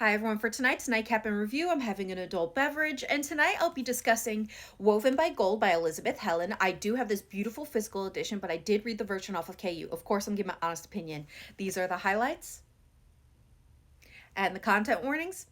Hi everyone, for tonight's Nightcap and Review, I'm having an adult beverage, and tonight I'll be discussing Woven by Gold by Elizabeth Helen. I do have this beautiful physical edition, but I did read the version off of KU. Of course, I'm giving my honest opinion. These are the highlights and the content warnings.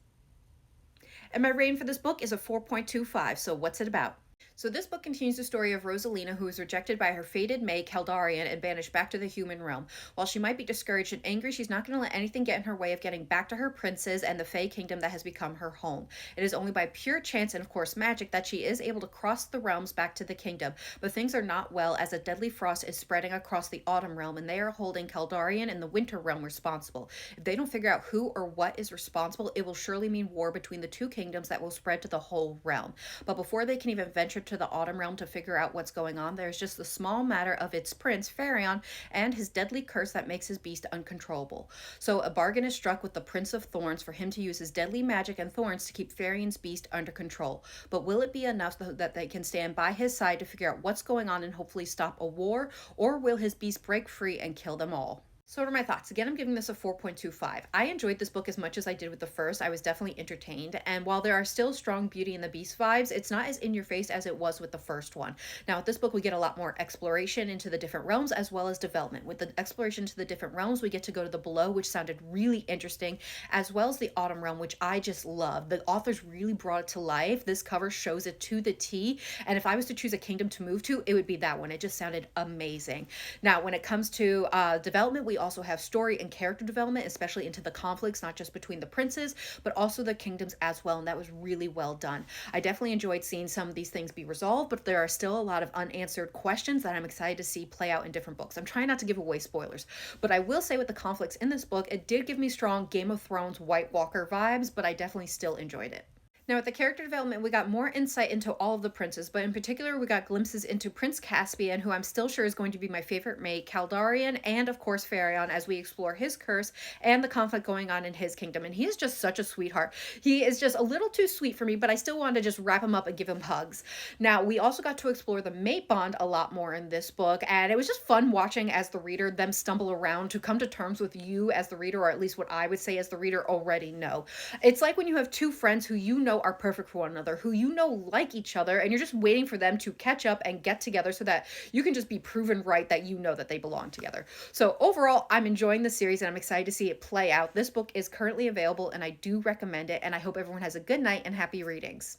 And my rating for this book is a 4.25, so what's it about? So this book continues the story of Rosalina, who is rejected by her fated May, Caldarian, and banished back to the human realm. While she might be discouraged and angry, she's not going to let anything get in her way of getting back to her princes and the Fae kingdom that has become her home. It is only by pure chance and, of course, magic that she is able to cross the realms back to the kingdom. But things are not well, as a deadly frost is spreading across the autumn realm, and they are holding Caldarian and the winter realm responsible. If they don't figure out who or what is responsible, it will surely mean war between the two kingdoms that will spread to the whole realm. But before they can even venture to the autumn realm to figure out what's going on, there's just the small matter of its prince, Farion, and his deadly curse that makes his beast uncontrollable. So a bargain is struck with the Prince of Thorns for him to use his deadly magic and thorns to keep Farion's beast under control. But will it be enough that they can stand by his side to figure out what's going on and hopefully stop a war, or will his beast break free and kill them all? So what are my thoughts? Again, I'm giving this a 4.25. I enjoyed this book as much as I did with the first. I was definitely entertained. And while there are still strong Beauty and the Beast vibes, it's not as in your face as it was with the first one. Now, with this book, we get a lot more exploration into the different realms as well as development. With the exploration to the different realms, we get to go to the Below, which sounded really interesting, as well as the Autumn realm, which I just love. The authors really brought it to life. This cover shows it to the T. And if I was to choose a kingdom to move to, it would be that one. It just sounded amazing. Now, when it comes to development, we also have story and character development, especially into the conflicts, not just between the princes, but also the kingdoms as well. And that was really well done. I definitely enjoyed seeing some of these things be resolved, but there are still a lot of unanswered questions that I'm excited to see play out in different books. I'm trying not to give away spoilers, but I will say with the conflicts in this book, it did give me strong Game of Thrones White Walker vibes, but I definitely still enjoyed it. Now, with the character development, we got more insight into all of the princes, but in particular, we got glimpses into Prince Caspian, who I'm still sure is going to be my favorite mate, Caldarian, and of course, Farion, as we explore his curse and the conflict going on in his kingdom. And he is just such a sweetheart. He is just a little too sweet for me, but I still wanted to just wrap him up and give him hugs. Now, we also got to explore the mate bond a lot more in this book, and it was just fun watching as the reader them stumble around to come to terms with you as the reader, or at least what I would say as the reader already know. It's like when you have two friends who you know are perfect for one another, who you know like each other, and you're just waiting for them to catch up and get together so that you can just be proven right that you know that they belong together. So overall, I'm enjoying the series and I'm excited to see it play out. This book is currently available and I do recommend it, and I hope everyone has a good night and happy readings.